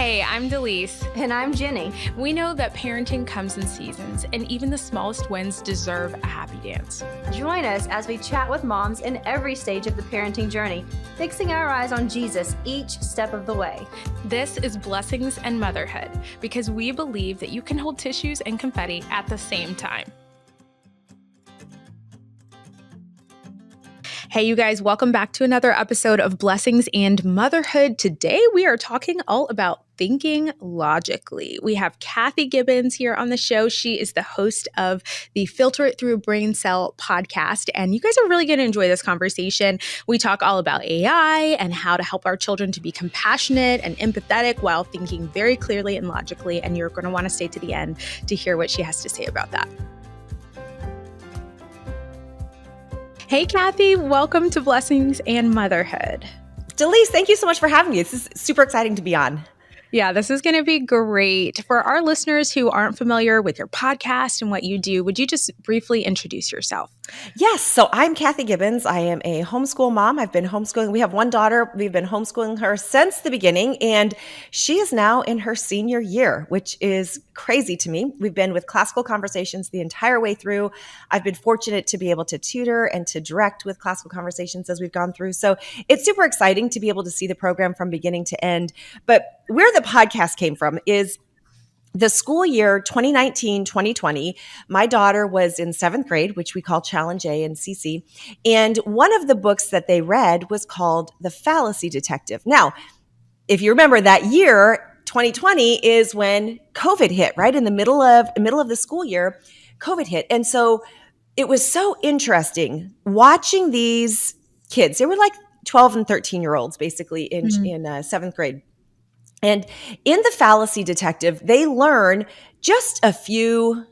Hi, I'm Delise. And I'm Jenny. We know that parenting comes in seasons, and even the smallest wins deserve a happy dance. Join us as we chat with moms in every stage of the parenting journey, fixing our eyes on Jesus each step of the way. This is Blessings and Motherhood, because we believe that you can hold tissues and confetti at the same time. Hey, you guys, welcome back to another episode of Blessings and Motherhood. Today, we are talking all about thinking logically. We have Kathy Gibbens here on the show. She is the host of the Filter It Through a Brain Cell podcast, and you guys are really going to enjoy this conversation. We talk all about AI and how to help our children to be compassionate and empathetic while thinking very clearly and logically, and you're going to want to stay to the end to hear what she has to say about that. Hey, Kathy, welcome to Blessings and Motherhood. Delise, thank you so much for having me. This is super exciting to be on. Yeah, this is going to be great. For our listeners who aren't familiar with your podcast and what you do, would you just briefly introduce yourself? Yes. So I'm Kathy Gibbens. I am a homeschool mom. I've been homeschooling. We have one daughter. We've been homeschooling her since the beginning, and she is now in her senior year, which is crazy to me. We've been with Classical Conversations the entire way through. I've been fortunate to be able to tutor and to direct with Classical Conversations as we've gone through. So it's super exciting to be able to see the program from beginning to end. But where the podcast came from is the school year 2019-2020, my daughter was in 7th grade, which we call Challenge A and CC. And one of the books that they read was called The Fallacy Detective. Now, if you remember that year, 2020 is when COVID hit, right? In the middle of the school year, COVID hit. And so it was so interesting watching these kids. They were like 12 and 13-year-olds basically in 7th grade. And in the Fallacy Detective, they learn just a few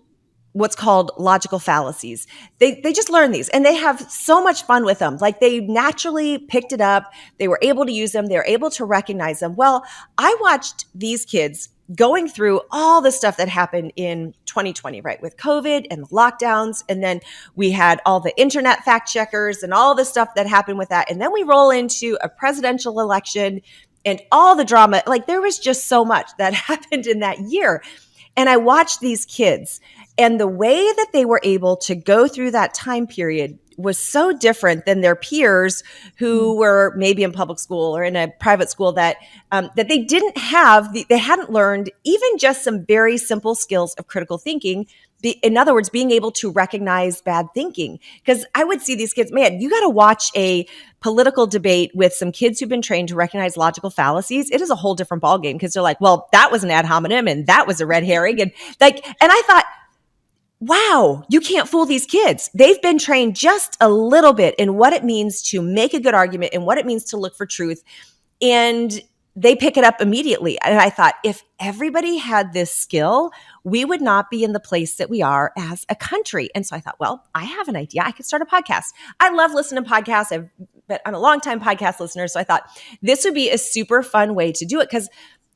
what's called logical fallacies. They just learn these and they have so much fun with them. Like they naturally picked it up. They were able to use them. They're able to recognize them. Well, I watched these kids going through all the stuff that happened in 2020, right? With COVID and the lockdowns. And then we had all the internet fact checkers and all the stuff that happened with that. And then we roll into a presidential election and all the drama. Like there was just so much that happened in that year. And I watched these kids and the way that they were able to go through that time period was so different than their peers who were maybe in public school or in a private school that they didn't have, they hadn't learned even just some very simple skills of critical thinking. In other words, being able to recognize bad thinking. Because I would see these kids, man, you got to watch a political debate with some kids who've been trained to recognize logical fallacies. It is a whole different ballgame because they're like, well, that was an ad hominem and that was a red herring. And I thought, wow, you can't fool these kids. They've been trained just a little bit in what it means to make a good argument and what it means to look for truth. And they pick it up immediately. And I thought, if everybody had this skill, we would not be in the place that we are as a country. And so I thought, well, I have an idea. I could start a podcast. I love listening to podcasts. I'm a longtime podcast listener. So I thought this would be a super fun way to do it because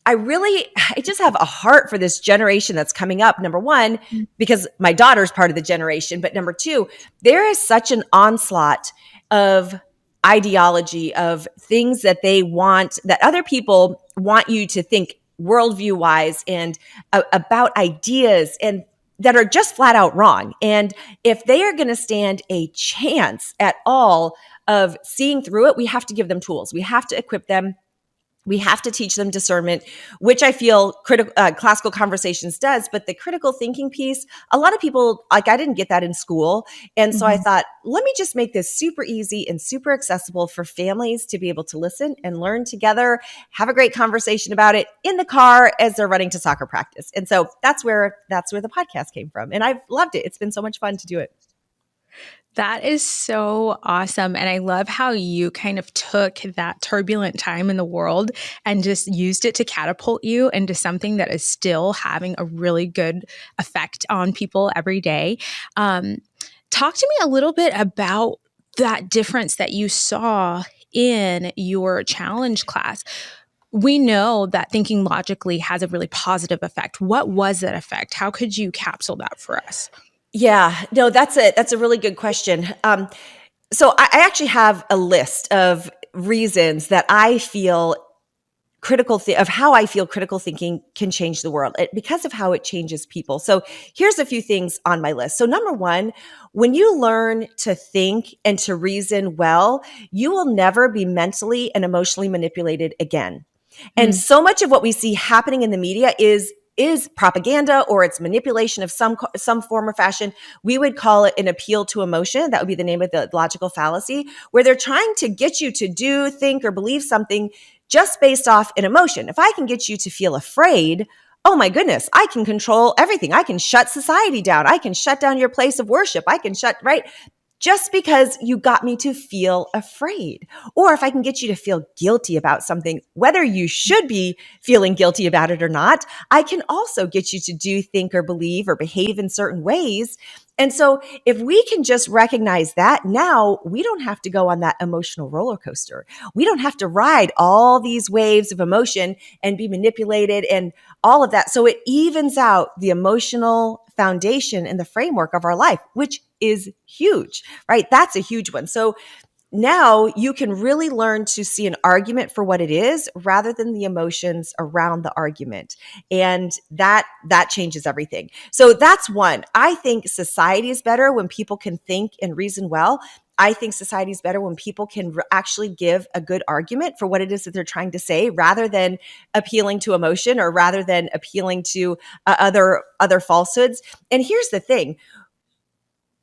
I just have a heart for this generation that's coming up. Number one, because my daughter's part of the generation. But number two, there is such an onslaught of ideology, of things that they want, that other people want you to think worldview wise and about ideas and that are just flat out wrong. And if they are going to stand a chance at all of seeing through it, we have to give them tools. We have to equip them. We have to teach them discernment, which I feel Classical Conversations does. But the critical thinking piece, a lot of people, I didn't get that in school. And so I thought, let me just make this super easy and super accessible for families to be able to listen and learn together, have a great conversation about it in the car as they're running to soccer practice. And so that's where the podcast came from. And I've loved it. It's been so much fun to do it. That is so awesome. And I love how you kind of took that turbulent time in the world and just used it to catapult you into something that is still having a really good effect on people every day. Talk to me a little bit about that difference that you saw in your challenge class. We know that thinking logically has a really positive effect. What was that effect? How could you capsule that for us? Yeah, no, that's a really good question. So I actually have a list of reasons that I feel of how I feel critical thinking can change the world because of how it changes people. So here's a few things on my list. So number one, when you learn to think and to reason well, you will never be mentally and emotionally manipulated again. And Mm. so much of what we see happening in the media is propaganda, or it's manipulation of some form or fashion. We would call it an appeal to emotion. That would be the name of the logical fallacy, where they're trying to get you to do, think, or believe something just based off an emotion. If I can get you to feel afraid, oh my goodness, I can control everything. I can shut society down. I can shut down your place of worship. I can shut, right? Just because you got me to feel afraid. Or if I can get you to feel guilty about something, whether you should be feeling guilty about it or not, I can also get you to do, think, or believe or behave in certain ways. And so if we can just recognize that, now we don't have to go on that emotional roller coaster. We don't have to ride all these waves of emotion and be manipulated and all of that. So it evens out the emotional foundation and the framework of our life, which is huge, right? That's a huge one. So now you can really learn to see an argument for what it is rather than the emotions around the argument. And that changes everything. So that's one. I think society is better when people can think and reason well. I think society is better when people can actually give a good argument for what it is that they're trying to say, rather than appealing to emotion or rather than appealing to other falsehoods. And here's the thing.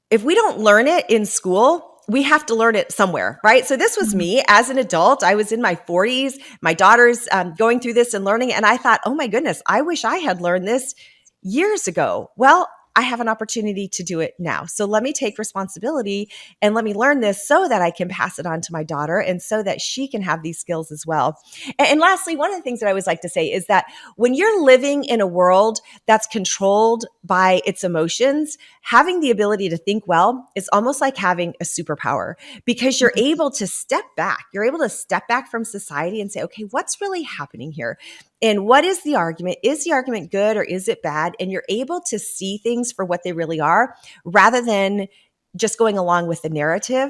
If we don't learn it in school, we have to learn it somewhere, right? So this was me as an adult. I was in my 40s. My daughter's going through this and learning. And I thought, oh my goodness, I wish I had learned this years ago. Well, I have an opportunity to do it now. So let me take responsibility and let me learn this so that I can pass it on to my daughter and so that she can have these skills as well. And lastly, one of the things that I always like to say is that when you're living in a world that's controlled by its emotions, having the ability to think well is almost like having a superpower, because you're able to step back. You're able to step back from society and say, okay, what's really happening here? And what is the argument? Is the argument good or is it bad? And you're able to see things for what they really are, rather than just going along with the narrative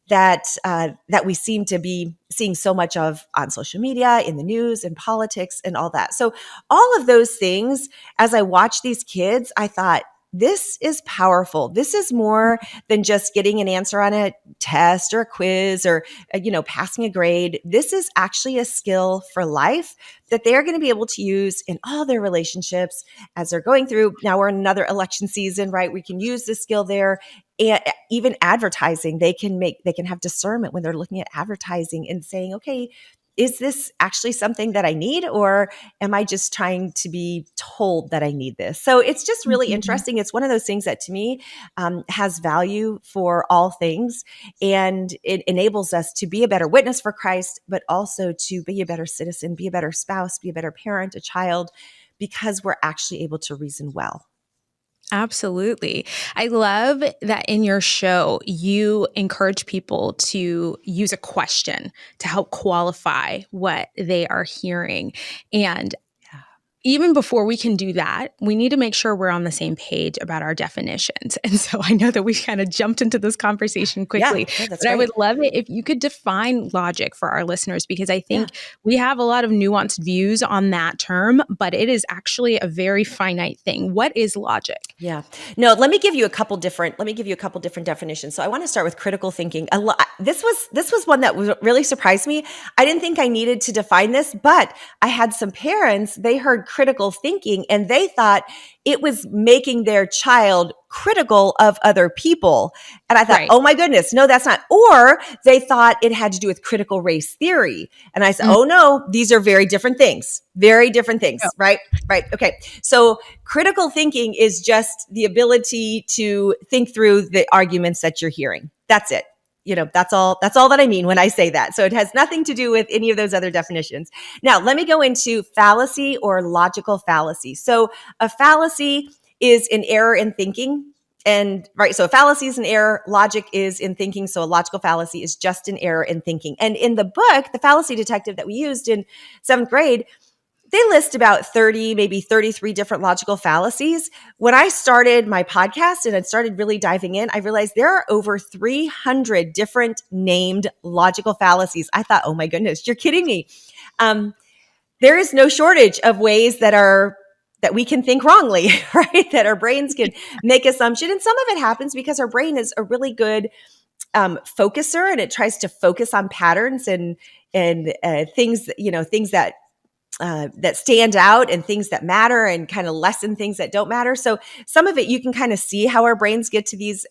that we seem to be seeing so much of on social media, in the news, in politics, and all that. So all of those things, as I watch these kids, I thought, this is powerful. This is more than just getting an answer on a test or a quiz or, passing a grade. This is actually a skill for life that they're going to be able to use in all their relationships as they're going through. Now we're in another election season, right? We can use this skill there. And even advertising, they can have discernment when they're looking at advertising and saying, okay, is this actually something that I need, or am I just trying to be told that I need this? So it's just really interesting. It's one of those things that to me has value for all things, and it enables us to be a better witness for Christ, but also to be a better citizen, be a better spouse, be a better parent, a child, because we're actually able to reason well. Absolutely. I love that in your show, you encourage people to use a question to help qualify what they are hearing. And even before we can do that, we need to make sure we're on the same page about our definitions. And so I know that we kind of jumped into this conversation quickly, That's but I great. would love it if you could define logic for our listeners, because I think we have a lot of nuanced views on that term, but it is actually a very finite thing. What is logic? Yeah. No, let me give you a couple different definitions. So I want to start with critical thinking. This was one that really surprised me. I didn't think I needed to define this, but I had some parents, they heard critical thinking and they thought it was making their child critical of other people. And I thought, Right. oh my goodness, no, that's not. Or they thought it had to do with critical race theory. And I said, oh no, these are very different things, right? Right. Okay. So critical thinking is just the ability to think through the arguments that you're hearing. That's it. That's all that I mean when I say that. So it has nothing to do with any of those other definitions. Now, let me go into fallacy or logical fallacy. So a fallacy is an error in thinking. And right, so a fallacy is an error, logic is in thinking. So a logical fallacy is just an error in thinking. And in the book, The Fallacy Detective that we used in 7th grade, they list about 30, maybe 33 different logical fallacies. When I started my podcast and I started really diving in, I realized there are over 300 different named logical fallacies. I thought, oh my goodness, you're kidding me. there is no shortage of ways that we can think wrongly, right? That our brains can make assumption. And some of it happens because our brain is a really good focuser, and it tries to focus on patterns and things, things that stand out and things that matter, and kind of lessen things that don't matter. So some of it you can kind of see how our brains get to these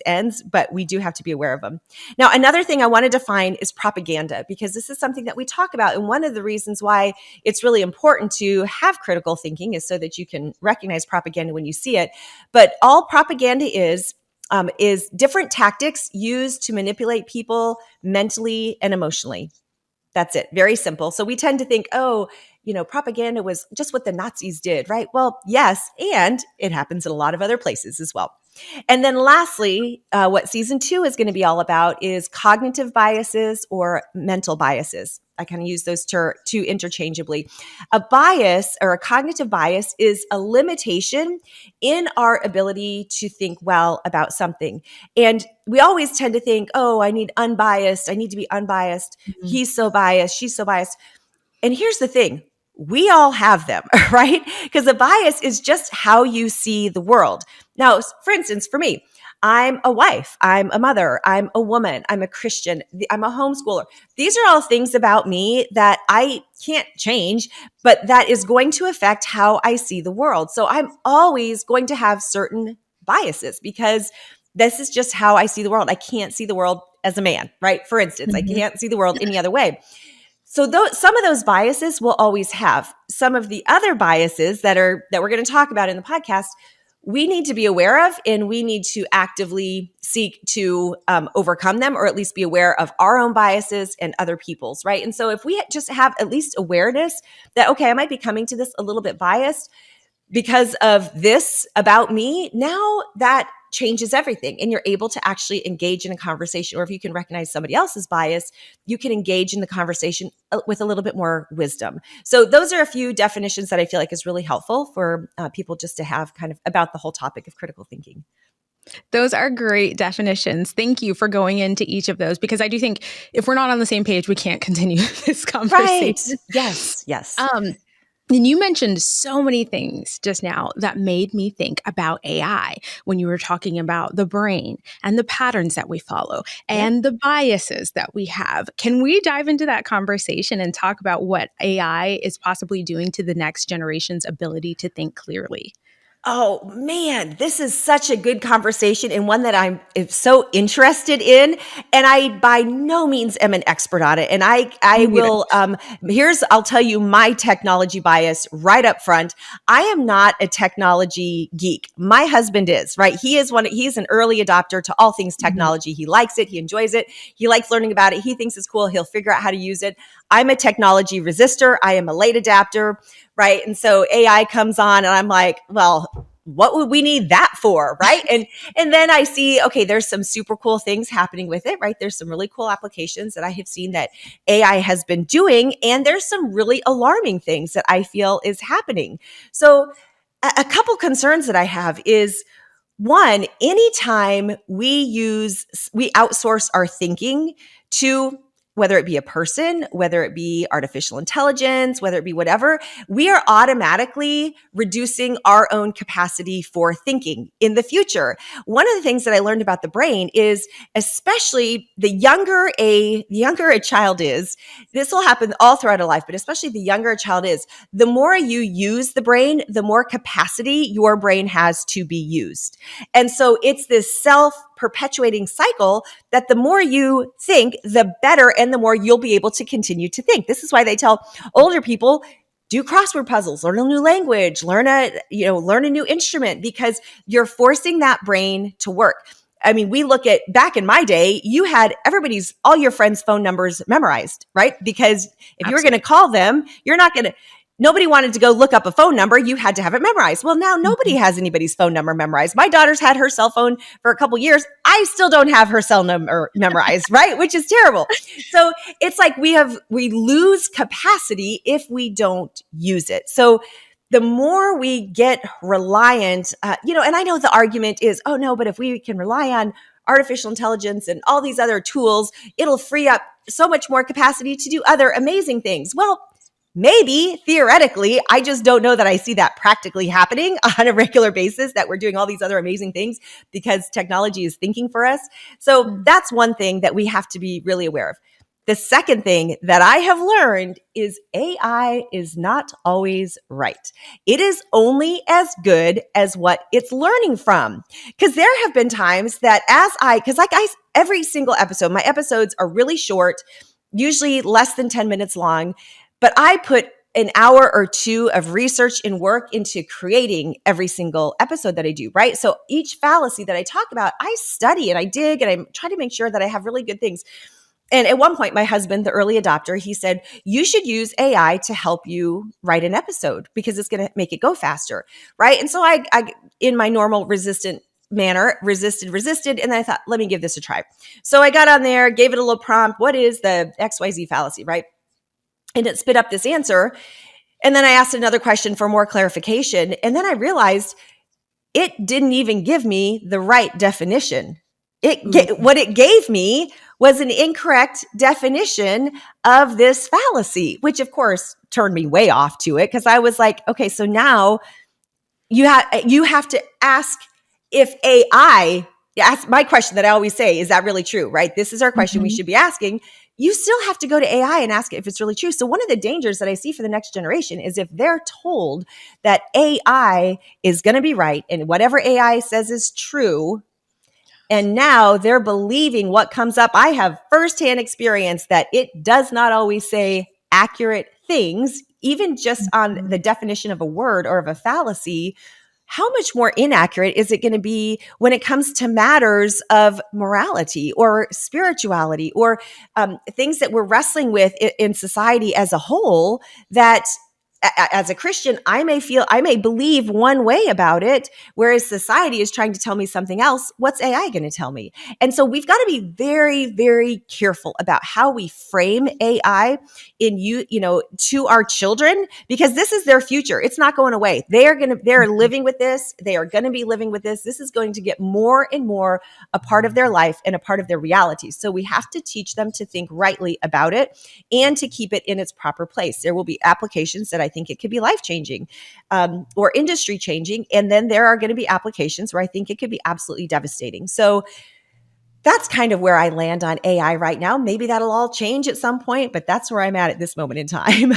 ends, but we do have to be aware of them. Now, another thing I want to define is propaganda, because this is something that we talk about. And one of the reasons why it's really important to have critical thinking is so that you can recognize propaganda when you see it. But all propaganda is different tactics used to manipulate people mentally and emotionally. That's it. Very simple. So we tend to think, propaganda was just what the Nazis did, right? Well, yes. And it happens in a lot of other places as well. And then lastly, what season 2 is going to be all about is cognitive biases or mental biases. I kind of use those two interchangeably. A bias or a cognitive bias is a limitation in our ability to think well about something. And we always tend to think, I need unbiased. I need to be unbiased. Mm-hmm. He's so biased. She's so biased. And here's the thing. We all have them, right? Because a bias is just how you see the world. Now, for instance, for me, I'm a wife, I'm a mother, I'm a woman, I'm a Christian, I'm a homeschooler. These are all things about me that I can't change, but that is going to affect how I see the world. So I'm always going to have certain biases because this is just how I see the world. I can't see the world as a man, right? For instance, I can't see the world any other way. So some of those biases we'll always have. Some of the other biases that we're going to talk about in the podcast, we need to be aware of, and we need to actively seek to overcome them, or at least be aware of our own biases and other people's, right? And so if we just have at least awareness that, okay, I might be coming to this a little bit biased because of this about me, now that changes everything, and you're able to actually engage in a conversation. Or if you can recognize somebody else's bias, you can engage in the conversation with a little bit more wisdom. So those are a few definitions that I feel like is really helpful for people just to have kind of about the whole topic of critical thinking. Those are great definitions. Thank you for going into each of those, because I do think if we're not on the same page, we can't continue this conversation. Right. Yes. And you mentioned so many things just now that made me think about AI when you were talking about the brain and the patterns that we follow and the biases that we have. Can we dive into that conversation and talk about what AI is possibly doing to the next generation's ability to think clearly? Oh man, this is such a good conversation, and one that I'm so interested in. And I by no means am an expert on it. And I will, I'll tell you my technology bias right up front. I am not a technology geek. My husband is, right? He's an early adopter to all things technology. He likes it. He enjoys it. He likes learning about it. He thinks it's cool. He'll figure out how to use it. I'm a technology resistor. I am a late adapter. Right. And so AI comes on and I'm like, well, what would we need that for? Right. And then I see, okay, there's some super cool things happening with it. Right. There's some really cool applications that I have seen that AI has been doing. And there's some really alarming things that I feel is happening. So a couple concerns that I have is, one, anytime we outsource our thinking to, whether it be a person, whether it be artificial intelligence, whether it be whatever, we are automatically reducing our own capacity for thinking in the future. One of the things that I learned about the brain is, especially the younger a child is, this will happen all throughout a life, but especially the younger a child is, the more you use the brain, the more capacity your brain has to be used. And so it's this self-perpetuating cycle that the more you think, the better, and the more you'll be able to continue to think. This is why they tell older people, do crossword puzzles, learn a new language, learn a new instrument, because you're forcing that brain to work. I mean, we look at back in my day, you had all your friends' phone numbers memorized, right? Because if you were going to call them, nobody wanted to go look up a phone number. You had to have it memorized. Well, now nobody has anybody's phone number memorized. My daughter's had her cell phone for a couple years. I still don't have her cell number memorized, right? Which is terrible. So it's like we lose capacity if we don't use it. So the more we get reliant, and I know the argument is, oh no, but if we can rely on artificial intelligence and all these other tools, it'll free up so much more capacity to do other amazing things. Well, Maybe theoretically, I just don't know that I see that practically happening on a regular basis, that we're doing all these other amazing things because technology is thinking for us. So that's one thing that we have to be really aware of. The second thing that I have learned is AI is not always right. It is only as good as what it's learning from. Because there have been times that every single episode, my episodes are really short, usually less than 10 minutes long, but I put an hour or two of research and work into creating every single episode that I do, right? So each fallacy that I talk about, I study and I dig and I try to make sure that I have really good things. And at one point, my husband, the early adopter, he said, you should use AI to help you write an episode because it's going to make it go faster, right? And so I, in my normal resistant manner, resisted. And then I thought, let me give this a try. So I got on there, gave it a little prompt. What is the XYZ fallacy, right? And it spit up this answer. And then I asked another question for more clarification. And then I realized it didn't even give me the right definition. What it gave me was an incorrect definition of this fallacy, which of course turned me way off to it because I was like, okay, so now you have to ask if AI. That's my question that I always say, is that really true, right? This is our question we should be asking. You still have to go to AI and ask it if it's really true. So one of the dangers that I see for the next generation is if they're told that AI is going to be right and whatever AI says is true, and now they're believing what comes up. I have firsthand experience that it does not always say accurate things, even just on the definition of a word or of a fallacy. How much more inaccurate is it going to be when it comes to matters of morality or spirituality or things that we're wrestling with in society as a whole, that as a Christian, I may believe one way about it, whereas society is trying to tell me something else. What's AI going to tell me? And so we've got to be very, very careful about how we frame AI to our children, because this is their future. It's not going away. They're living with this. They are going to be living with this. This is going to get more and more a part of their life and a part of their reality. So we have to teach them to think rightly about it and to keep it in its proper place. There will be applications that I think it could be life-changing or industry-changing. And then there are going to be applications where I think it could be absolutely devastating. So that's kind of where I land on AI right now. Maybe that'll all change at some point, but that's where I'm at this moment in time.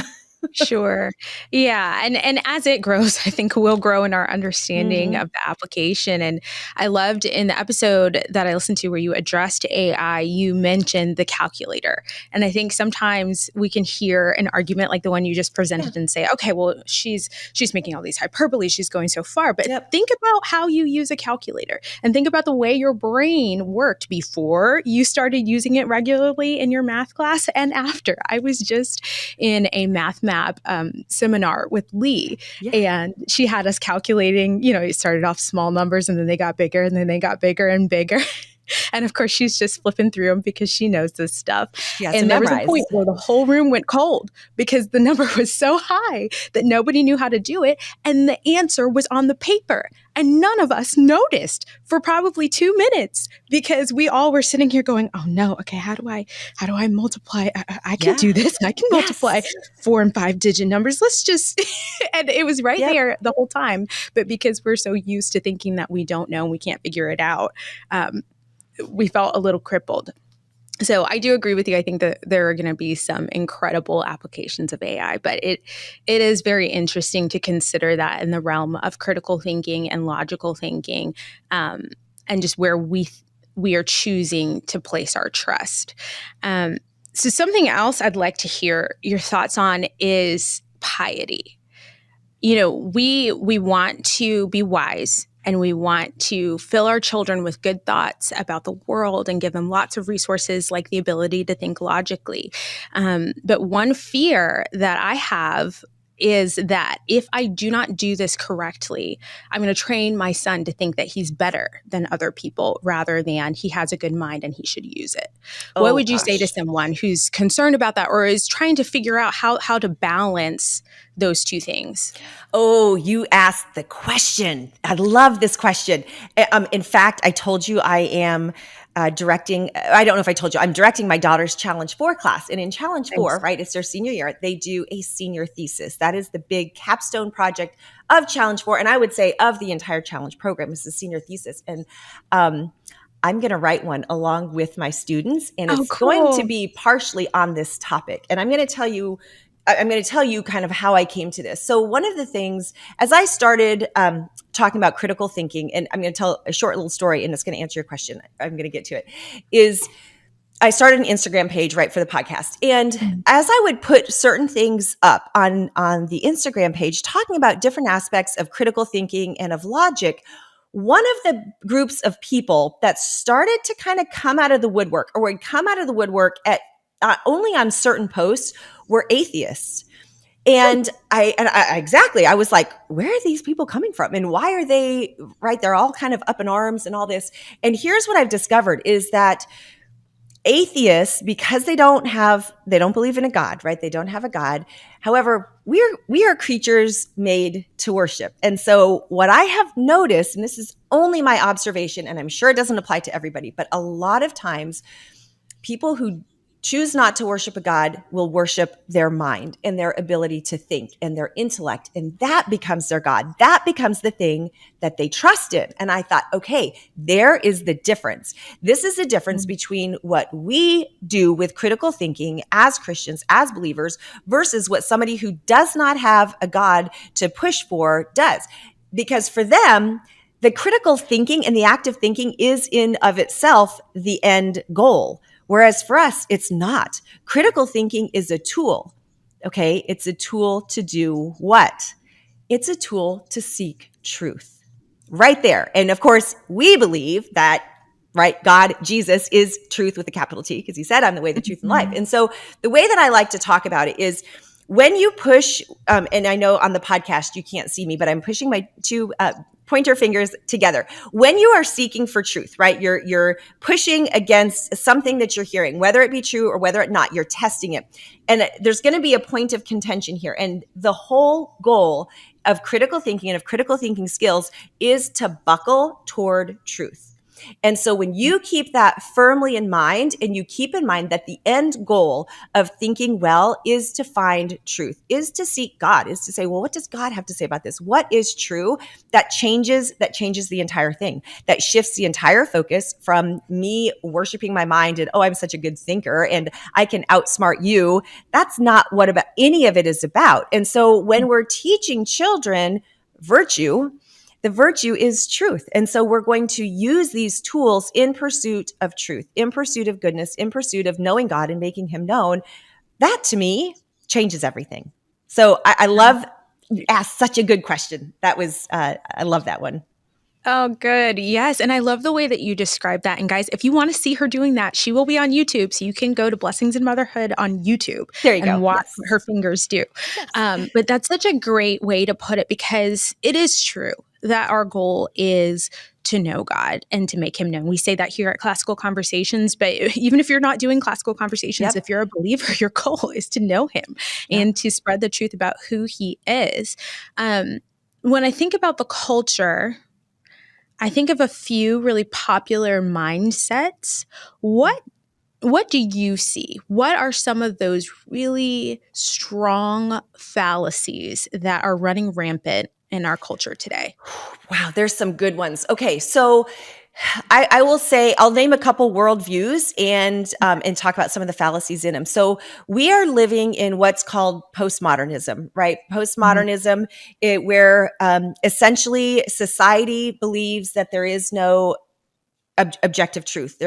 Sure. Yeah. And as it grows, I think we'll grow in our understanding of the application. And I loved in the episode that I listened to where you addressed AI, you mentioned the calculator. And I think sometimes we can hear an argument like the one you just presented and say, okay, well, she's making all these hyperbole, she's going so far. But think about how you use a calculator and think about the way your brain worked before you started using it regularly in your math class and after. I was just in a math seminar with Lee, and she had us calculating, it started off small numbers and then they got bigger and then they got bigger and bigger. And of course, she's just flipping through them because she knows this stuff. And there was a point where the whole room went cold because the number was so high that nobody knew how to do it. And the answer was on the paper. And none of us noticed for probably 2 minutes because we all were sitting here going, oh no, okay, how do I multiply? I can do this. I can multiply 4 and 5 digit numbers. Let's just, and it was right there the whole time. But because we're so used to thinking that we don't know and we can't figure it out, we felt a little crippled. So I do agree with you. I think that there are going to be some incredible applications of AI, but it is very interesting to consider that in the realm of critical thinking and logical thinking, and just where we are choosing to place our trust. So something else I'd like to hear your thoughts on is piety. We want to be wise. And we want to fill our children with good thoughts about the world and give them lots of resources like the ability to think logically. But one fear that I have is that if I do not do this correctly, I'm going to train my son to think that he's better than other people rather than he has a good mind and he should use it. What would you say to someone who's concerned about that or is trying to figure out how to balance those two things? Oh, you asked the question. I love this question. In fact, I told you I am directing. I don't know if I told you, I'm directing my daughter's Challenge 4 class. And in Challenge 4, Nice. right, it's their senior year, they do a senior thesis. That is the big capstone project of Challenge 4. And I would say of the entire Challenge program is the senior thesis. And I'm going to write one along with my students, and Oh, it's going to cool. be partially on this topic. And I'm going to tell you kind of how I came to this. So one of the things, as I started talking about critical thinking, and I'm going to tell a short little story, and it's going to answer your question. I'm going to get to it, is I started an Instagram page, right, for the podcast. And Mm. as I would put certain things up on the Instagram page, talking about different aspects of critical thinking and of logic, one of the groups of people that started to kind of come out of the woodwork, or would come out of the woodwork at only on certain posts, were atheists. And I was like, where are these people coming from? And why are they, right? They're all kind of up in arms and all this. And here's what I've discovered is that atheists, because they don't believe in a God, right? They don't have a God. However, we are creatures made to worship. And so what I have noticed, and this is only my observation, and I'm sure it doesn't apply to everybody, but a lot of times people who choose not to worship a God will worship their mind and their ability to think and their intellect. And that becomes their God. That becomes the thing that they trust in. And I thought, okay, there is the difference. This is the difference between what we do with critical thinking as Christians, as believers, versus what somebody who does not have a God to push for does. Because for them, the critical thinking and the active thinking is in of itself the end goal. Whereas for us, it's not. Critical thinking is a tool. Okay. It's a tool to do what? It's a tool to seek truth. Right there. And of course, we believe that, right, God, Jesus is truth with a capital T, because he said, I'm the way, the truth, and life. And so the way that I like to talk about it is when you push, and I know on the podcast you can't see me, but I'm pushing my two pointer fingers together. When you are seeking for truth, right, you're pushing against something that you're hearing, whether it be true or whether it not, you're testing it. And there's going to be a point of contention here. And the whole goal of critical thinking and of critical thinking skills is to buckle toward truth. And so when you keep that firmly in mind, and you keep in mind that the end goal of thinking well is to find truth, is to seek God, is to say, well, what does God have to say about this? What is true? That changes the entire thing. That shifts the entire focus from me worshiping my mind and, oh, I'm such a good thinker and I can outsmart you. That's not what about any of it is about. And so when we're teaching children virtue, the virtue is truth. And so we're going to use these tools in pursuit of truth, in pursuit of goodness, in pursuit of knowing God and making him known. That to me changes everything. So I love, you asked such a good question. That was, I love that one. Oh, good. Yes. And I love the way that you describe that. And guys, if you want to see her doing that, she will be on YouTube. So you can go to Blessings in Motherhood on YouTube There you and go. watch Yes. what her fingers do. Yes. But that's such a great way to put it, because it is true that our goal is to know God and to make him known. We say that here at Classical Conversations, but even if you're not doing Classical Conversations, Yep. if you're a believer, your goal is to know him and to spread the truth about who he is. When I think about the culture, I think of a few really popular mindsets. What do you see? What are some of those really strong fallacies that are running rampant in our culture today? Wow, there's some good ones. Okay, so I will say I'll name a couple worldviews and talk about some of the fallacies in them. So we are living in what's called postmodernism, right? Postmodernism, where essentially society believes that there is no objective truth.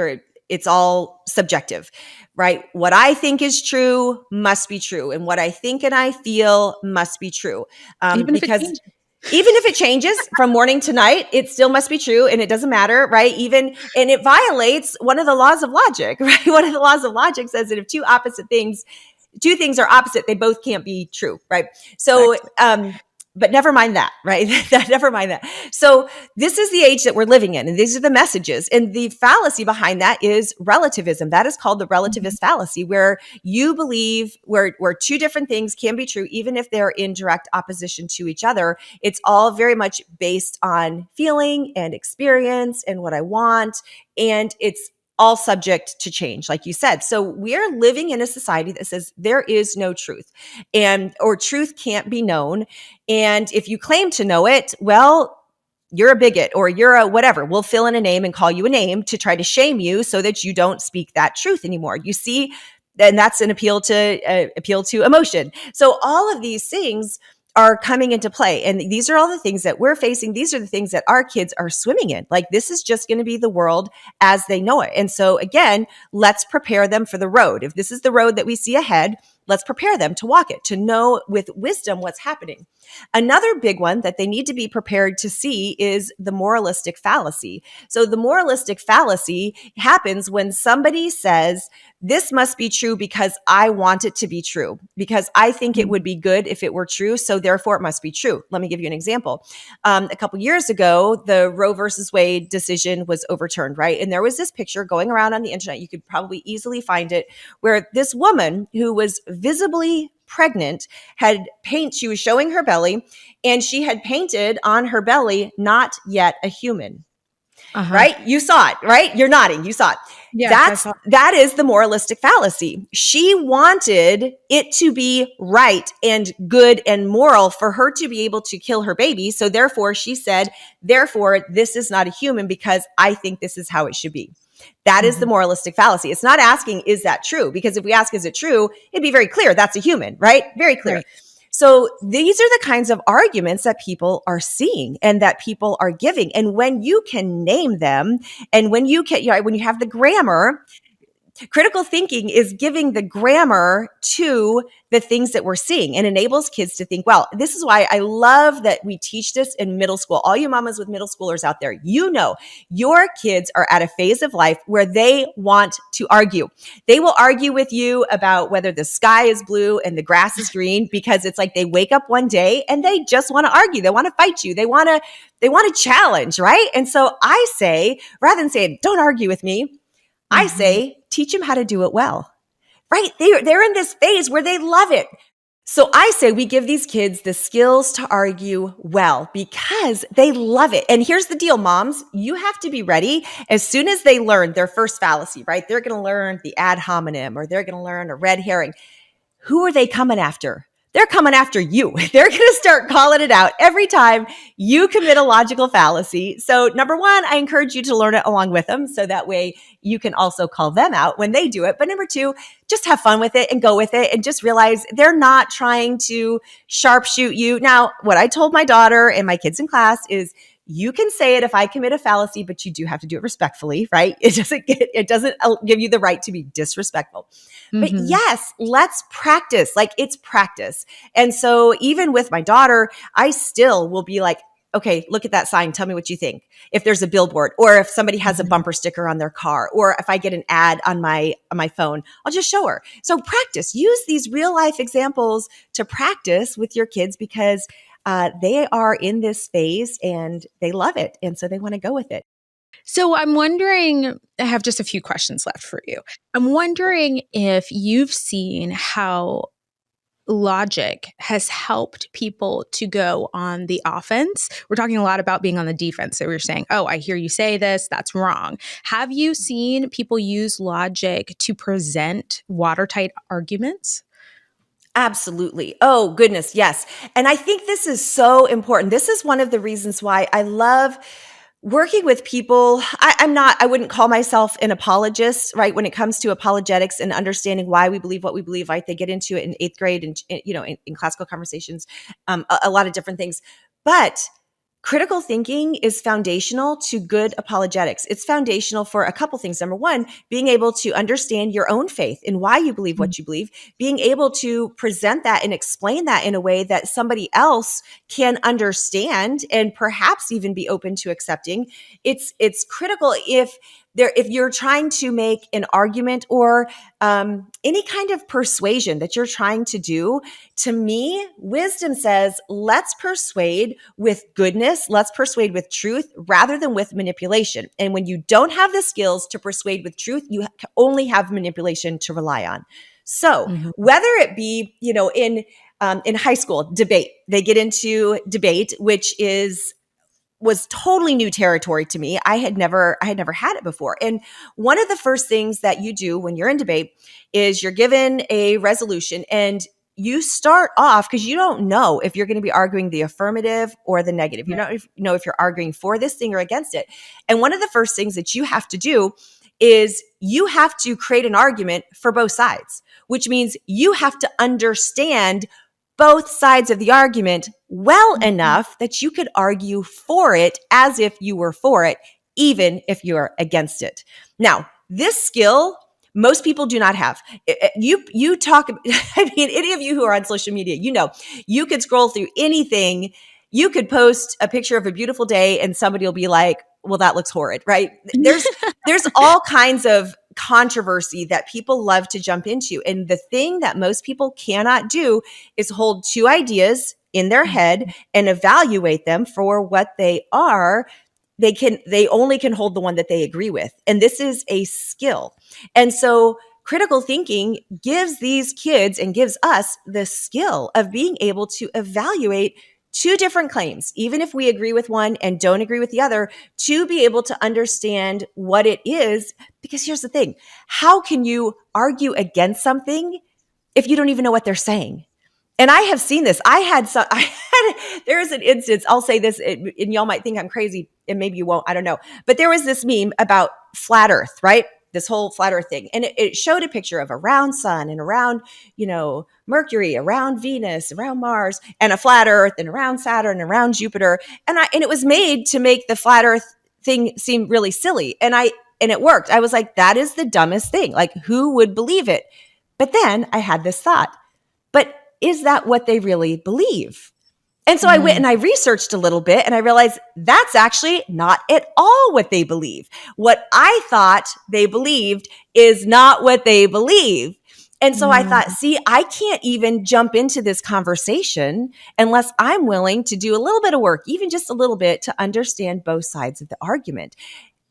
It's all subjective, right? What I think is true must be true, and what I think and I feel must be true, Even if it because changes. even if it changes from morning to night, it still must be true, and it doesn't matter, right? And it violates one of the laws of logic, right? One of the laws of logic says that if two things are opposite, they both can't be true, right? So, but never mind that, right? Never mind that. So this is the age that we're living in, and these are the messages. And the fallacy behind that is relativism. That is called the relativist fallacy, where you believe where two different things can be true, even if they're in direct opposition to each other. It's all very much based on feeling and experience and what I want. And it's all subject to change, like you said. So we're living in a society that says there is no truth, or truth can't be known. And if you claim to know it, well, you're a bigot or you're a whatever. We'll fill in a name and call you a name to try to shame you so that you don't speak that truth anymore. You see, and that's an appeal to emotion. So all of these things are coming into play. And these are all the things that we're facing. These are the things that our kids are swimming in. Like, this is just going to be the world as they know it. And so again, let's prepare them for the road. If this is the road that we see ahead, let's prepare them to walk it, to know with wisdom what's happening. Another big one that they need to be prepared to see is the moralistic fallacy. So the moralistic fallacy happens when somebody says, this must be true because I want it to be true, because I think it would be good if it were true, so therefore it must be true. Let me give you an example. A couple years ago, the Roe versus Wade decision was overturned, right? And there was this picture going around on the internet. You could probably easily find it, where this woman who was visibly pregnant she was showing her belly, and she had painted on her belly, "Not yet a human." Right? You saw it, right? You're nodding. You saw it. Yes, that is the moralistic fallacy. She wanted it to be right and good and moral for her to be able to kill her baby. So therefore she said, therefore this is not a human because I think this is how it should be. That is the moralistic fallacy. It's not asking, is that true? Because if we ask, is it true? It'd be very clear. That's a human, right? Very clear. Right. So these are the kinds of arguments that people are seeing and that people are giving. And when you can name them, and when you have the grammar, critical thinking is giving the grammar to the things that we're seeing and enables kids to think, well, this is why I love that we teach this in middle school. All you mamas with middle schoolers out there, you know, your kids are at a phase of life where they want to argue. They will argue with you about whether the sky is blue and the grass is green, because it's like they wake up one day and they just want to argue. They want to fight you. They want to challenge, right? And so I say, rather than saying, don't argue with me, I say, teach them how to do it well, right? They're in this phase where they love it. So I say we give these kids the skills to argue well because they love it. And here's the deal, moms, you have to be ready as soon as they learn their first fallacy, right? They're going to learn the ad hominem, or they're going to learn a red herring. Who are they coming after? They're coming after you. They're going to start calling it out every time you commit a logical fallacy. So number one, I encourage you to learn it along with them, so that way you can also call them out when they do it. But number two, just have fun with it and go with it, and just realize they're not trying to sharpshoot you. Now, what I told my daughter and my kids in class is, you can say it if I commit a fallacy, but you do have to do it respectfully, right? It doesn't give you the right to be disrespectful. But yes, let's practice. Like, it's practice. And so even with my daughter, I still will be like, okay, look at that sign. Tell me what you think. If there's a billboard, or if somebody has a bumper sticker on their car, or if I get an ad on my phone, I'll just show her. So practice. Use these real life examples to practice with your kids, because they are in this phase and they love it. And so they want to go with it. So I'm wondering, I have just a few questions left for you. I'm wondering if you've seen how logic has helped people to go on the offense. We're talking a lot about being on the defense. So we're saying, oh, I hear you say this, that's wrong. Have you seen people use logic to present watertight arguments? Absolutely. Oh, goodness. Yes. And I think this is so important. This is one of the reasons why I love working with people. I wouldn't call myself an apologist, right? When it comes to apologetics and understanding why we believe what we believe, right? They get into it in 8th grade and, in classical conversations, a lot of different things. But critical thinking is foundational to good apologetics. It's foundational for a couple things. Number one, being able to understand your own faith and why you believe what you believe, being able to present that and explain that in a way that somebody else can understand and perhaps even be open to accepting. It's critical if you're trying to make an argument or any kind of persuasion that you're trying to do. To me, wisdom says, let's persuade with goodness, let's persuade with truth rather than with manipulation. And when you don't have the skills to persuade with truth, you only have manipulation to rely on. So whether it be, in high school debate, they get into debate, which is was totally new territory to me. I had never had it before. And one of the first things that you do when you're in debate is you're given a resolution, and you start off, because you don't know if you're going to be arguing the affirmative or the negative. You don't know if you're arguing for this thing or against it. And one of the first things that you have to do is you have to create an argument for both sides, which means you have to understand both sides of the argument well enough that you could argue for it as if you were for it, even if you're against it. Now, this skill, most people do not have. You talk, I mean, any of you who are on social media, you could scroll through anything. You could post a picture of a beautiful day and somebody will be like, well, that looks horrid, right? There's all kinds of controversy that people love to jump into. And the thing that most people cannot do is hold two ideas in their head and evaluate them for what they are. They only can hold the one that they agree with. And this is a skill. And so critical thinking gives these kids and gives us the skill of being able to evaluate two different claims, even if we agree with one and don't agree with the other, to be able to understand what it is. Because here's the thing, how can you argue against something if you don't even know what they're saying? And I have seen this. There is an instance, I'll say this, and y'all might think I'm crazy, and maybe you won't, I don't know. But there was this meme about flat Earth, right? This whole flat Earth thing. And it showed a picture of a round sun and around, Mercury, around Venus, around Mars, and a flat Earth, and around Saturn, and around Jupiter. And it was made to make the flat Earth thing seem really silly. And it worked. I was like, that is the dumbest thing. Like, who would believe it? But then I had this thought, but is that what they really believe? And so I went and I researched a little bit, and I realized that's actually not at all what they believe. What I thought they believed is not what they believe. And so I thought, see, I can't even jump into this conversation unless I'm willing to do a little bit of work, even just a little bit, to understand both sides of the argument.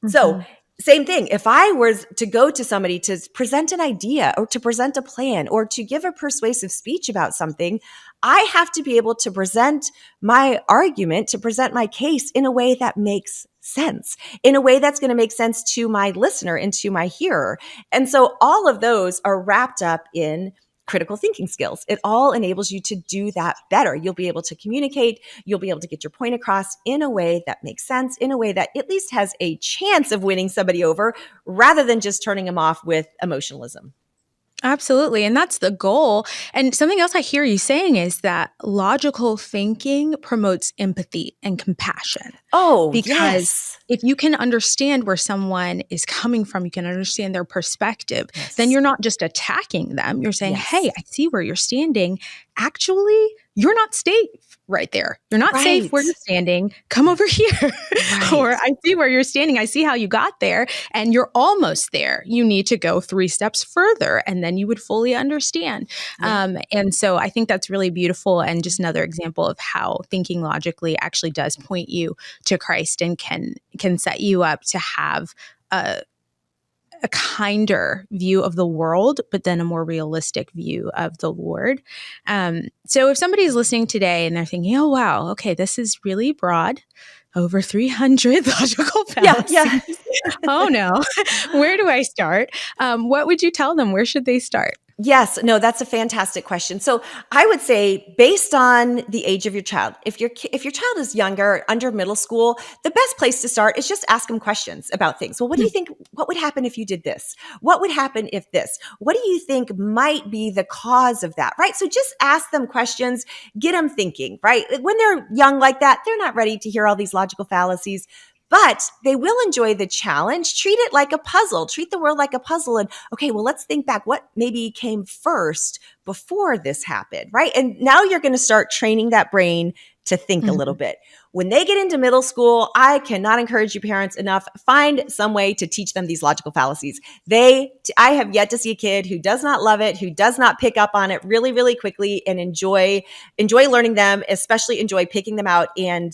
So same thing. If I was to go to somebody to present an idea or to present a plan or to give a persuasive speech about something, I have to be able to present my argument, to present my case in a way that makes sense, in a way that's going to make sense to my listener and to my hearer. And so all of those are wrapped up in critical thinking skills. It all enables you to do that better. You'll be able to communicate. You'll be able to get your point across in a way that makes sense, in a way that at least has a chance of winning somebody over, rather than just turning them off with emotionalism. Absolutely. And that's the goal. And something else I hear you saying is that logical thinking promotes empathy and compassion. Oh, because yes. if you can understand where someone is coming from, you can understand their perspective, then you're not just attacking them. You're saying, hey, I see where you're standing. Actually, you're not safe right there. You're not safe where you're standing. Come over here. Or I see where you're standing. I see how you got there, and you're almost there. You need to go 3 steps further, and then you would fully understand. And so I think that's really beautiful, and just another example of how thinking logically actually does point you to Christ and can set you up to have a kinder view of the world, but then a more realistic view of the Lord. So if somebody's listening today and they're thinking, oh, wow, okay, this is really broad, over 300 logical fallacies. Oh, no. Where do I start? What would you tell them? Where should they start? Yes. No, that's a fantastic question. So I would say, based on the age of your child, if your child is younger, under middle school, the best place to start is just ask them questions about things. Well, what do you think? What would happen if you did this? What would happen if this? What do you think might be the cause of that? Right? So just ask them questions, get them thinking, right? When they're young like that, they're not ready to hear all these logical fallacies, but they will enjoy the challenge. Treat it like a puzzle. Treat the world like a puzzle. And okay, well, let's think back. What maybe came first before this happened, right? And now you're going to start training that brain to think a little bit. When they get into middle school, I cannot encourage you parents enough. Find some way to teach them these logical fallacies. I have yet to see a kid who does not love it, who does not pick up on it really, really quickly and enjoy learning them, especially enjoy picking them out and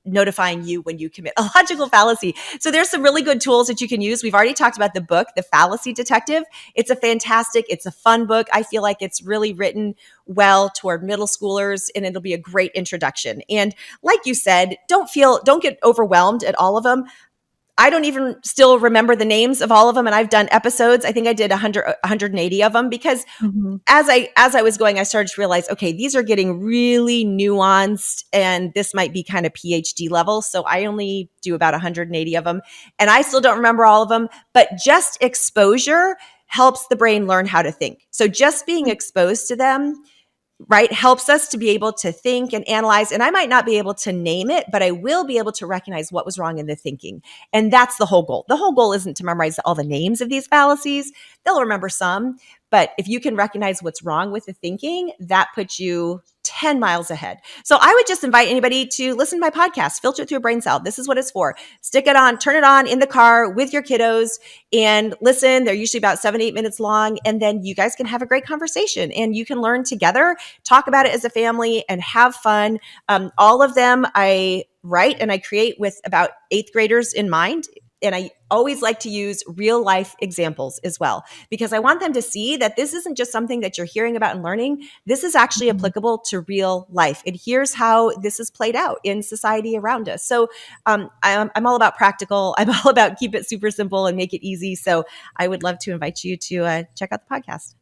notifying you when you commit a logical fallacy. So there's some really good tools that you can use. We've already talked about the book, The Fallacy Detective. It's a fun book. I feel like it's really written well toward middle schoolers, and it'll be a great introduction. And like you said, don't get overwhelmed at all of them. I don't even still remember the names of all of them. And I've done episodes. I think I did 180 of them because Mm-hmm. as I was going, I started to realize, okay, these are getting really nuanced and this might be kind of PhD level. So I only do about 180 of them and I still don't remember all of them, but just exposure helps the brain learn how to think. So just being exposed to them, right, helps us to be able to think and analyze. And I might not be able to name it, but I will be able to recognize what was wrong in the thinking. And that's the whole goal. The whole goal isn't to memorize all the names of these fallacies. They'll remember some, but if you can recognize what's wrong with the thinking, that puts you 10 miles ahead. So I would just invite anybody to listen to my podcast, Filter It Through a Brain Cell. This is what it's for. Stick it on, turn it on in the car with your kiddos and listen. They're usually about 7-8 minutes long. And then you guys can have a great conversation and you can learn together, talk about it as a family and have fun. All of them I write and I create with about 8th graders in mind. And I always like to use real life examples as well, because I want them to see that this isn't just something that you're hearing about and learning. This is actually applicable to real life. And here's how this is played out in society around us. So I'm all about practical. I'm all about keep it super simple and make it easy. So I would love to invite you to check out the podcast.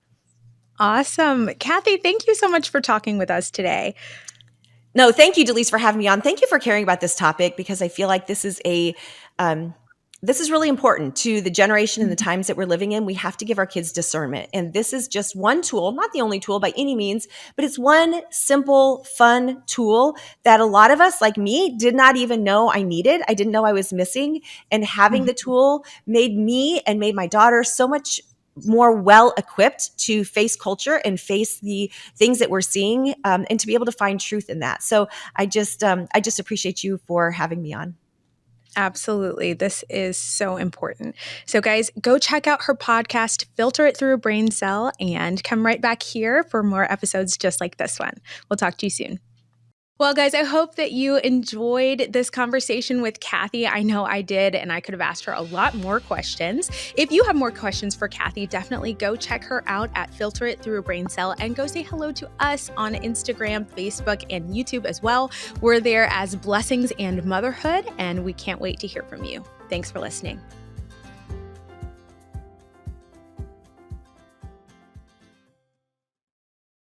Awesome. Kathy, thank you so much for talking with us today. No, thank you, Delise, for having me on. Thank you for caring about this topic because I feel like this is this is really important to the generation and the times that we're living in. We have to give our kids discernment. And this is just one tool, not the only tool by any means, but it's one simple, fun tool that a lot of us, like me, did not even know I needed. I didn't know I was missing. And having the tool made me and made my daughter so much more well equipped to face culture and face the things that we're seeing and to be able to find truth in that. So I just appreciate you for having me on. Absolutely. This is so important. So guys, go check out her podcast, Filter It Through a Brain Cell, and come right back here for more episodes just like this one. We'll talk to you soon. Well, guys, I hope that you enjoyed this conversation with Kathy. I know I did, and I could have asked her a lot more questions. If you have more questions for Kathy, definitely go check her out at Filter It Through a Brain Cell and go say hello to us on Instagram, Facebook, and YouTube as well. We're there as Blessings and Motherhood, and we can't wait to hear from you. Thanks for listening.